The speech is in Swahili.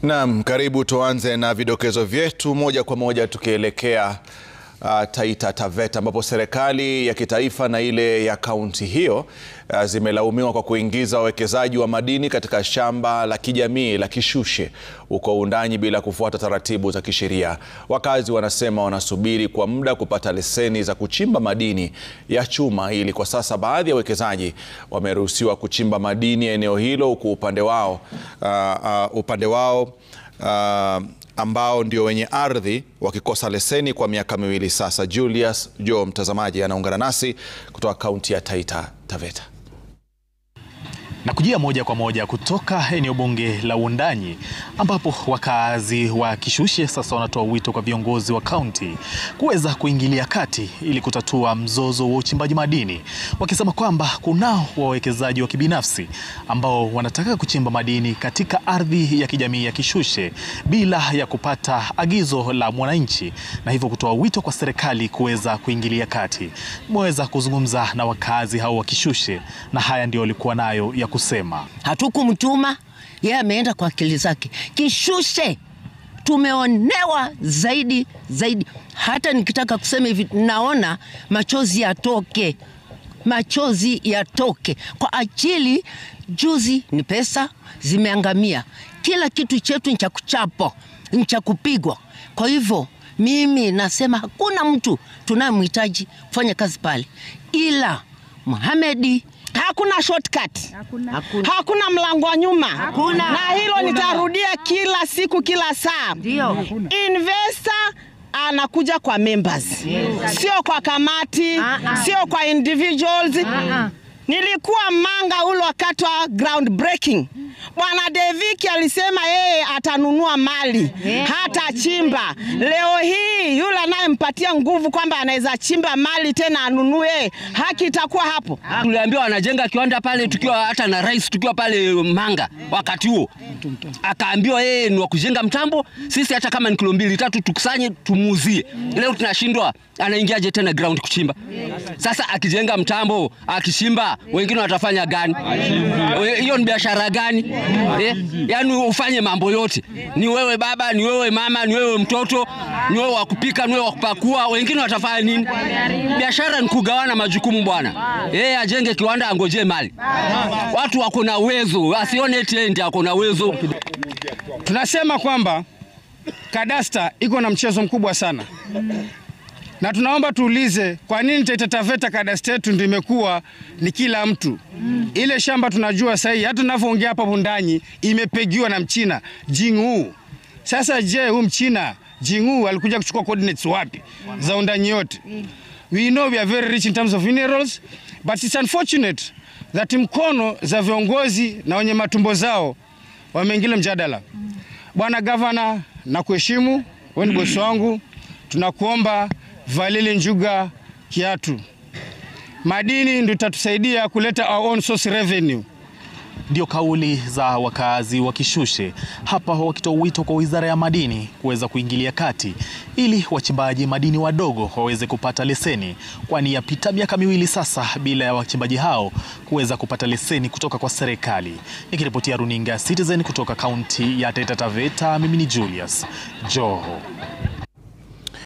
Naam, karibu tuanze na vidokezo vyetu moja kwa moja tukielekea Taita Taveta ambapo serikali ya kitaifa na ile ya kaunti hiyo zimelaumiwa kwa kuingiza wawekezaji wa madini katika shamba la kijamii la Kishushe huko Wundanyi bila kufuata taratibu za kisheria. Wakazi wanasema wanasubiri kwa muda kupata leseni za kuchimba madini ya chuma, ili kwa sasa baadhi ya wawekezaji wameruhusiwa kuchimba madini ya eneo hilo, huku upande wao ambao ndio wenye ardhi wakikosa leseni kwa miaka miwili sasa. Julius Jo, mtazamaji, anaungana nasi kutoka kaunti ya Taita Taveta. Na kujia moja kwa moja kutoka eneo bunge la Wundanyi ambapo wakazi wa Kishushe sasa wanatoa wito kwa viongozi wa kaunti kuweza kuingilia kati ili kutatua mzozo wa uchimbaji madini, wakisema kwamba kunao wawekezaji wa kibinafsi ambao wanataka kuchimba madini katika ardhi ya kijamii ya Kishushe bila ya kupata agizo la mwananchi, na hivyo kutoa wito kwa serikali kuweza kuingilia kati. Mweza kuzungumza na wakazi hao wa Kishushe na haya ndio walikuwa nayo ya kusema. Hatukumtuma, yeye ameenda kwa akili zake. Kishushe tumeonewa zaidi. Hata nikitaka kusema hivi naona machozi yatoke kwa ajili. Juzi ni pesa zimeangamia, kila kitu chetu ni cha kuchapo, ni cha kupigwa. Kwa hivyo mimi nasema hakuna mtu tunamhitaji kufanya kazi pale ila Mohamed. Hakuna shortcut. Hakuna mlango wa nyuma. Na hilo nitarudia kila siku, kila saa. Investor anakuja kwa members. Sio kwa kamati, sio kwa individuals. Nilikuwa Manga ule wakati wa ground breaking. Bwana Deviki alisema yeye atanunua mali, hata chimba. Leo hii yule anayempatia nguvu kwamba anaweza chimba mali tena anunue, haki itakuwa hapo. Tuliambiwa anajenga kiwanda pale, tukiwa hata na rais tukiwa pale Manga wakati huo. Akaambiwa yeye ni wa kujenga mtambo, sisi hata kama ni kilo 2-3 tukusanye tumuuzie. Leo tunashindwa, anaingiaje tena ground kuchimba? Sasa akijenga mtambo, akichimba, wengine watafanya gani? Hiyo ni biashara gani? Yaani ufanye mambo yote. Ni wewe baba, ni wewe mama, ni wewe mtoto, ni wewe wa kupika, ni wewe wa kupakua, wengine watafanya nini? Biashara ni kugawana majukumu bwana. Yeye ajenge kiwanda, angoje mali. Watu wako na uwezo, asione eti ndiye ako na uwezo. Tunasema kwamba kadasta iko na mchezo mkubwa sana. Na tunaomba tuulize kwa nini Taita Taveta kadasta yetu ndio imekuwa ni kila mtu. Ile shamba tunajua sasa, hata tunavyoongea hapa Wundanyi imepegiwa na Mchina Jing'u. Sasa je, huyu Mchina Jing'u alikuja kuchukua coordinates wapi za Wundanyi yote? We know we are very rich in terms of minerals, but it's unfortunate that mkono za viongozi na wenye matumbo zao wameingilia mjadala. Bwana Governor, na kuheshimu, wewe ni bosi wangu, tunakuomba valili njuga kiatu. Madini ndio itatusaidia kuleta our own source revenue. Ndio kauli za wakazi wa Kishushe hapa, wakitoa wito kwa Wizara ya Madini kuweza kuingilia kati ili wachimbaji madini wadogo waweze kupata leseni, kwani yapita miaka miwili sasa bila ya wachimbaji hao kuweza kupata leseni kutoka kwa serikali. Nikiripotia runinga Citizen kutoka kaunti ya Taita Taveta, mimi ni Julius Joho.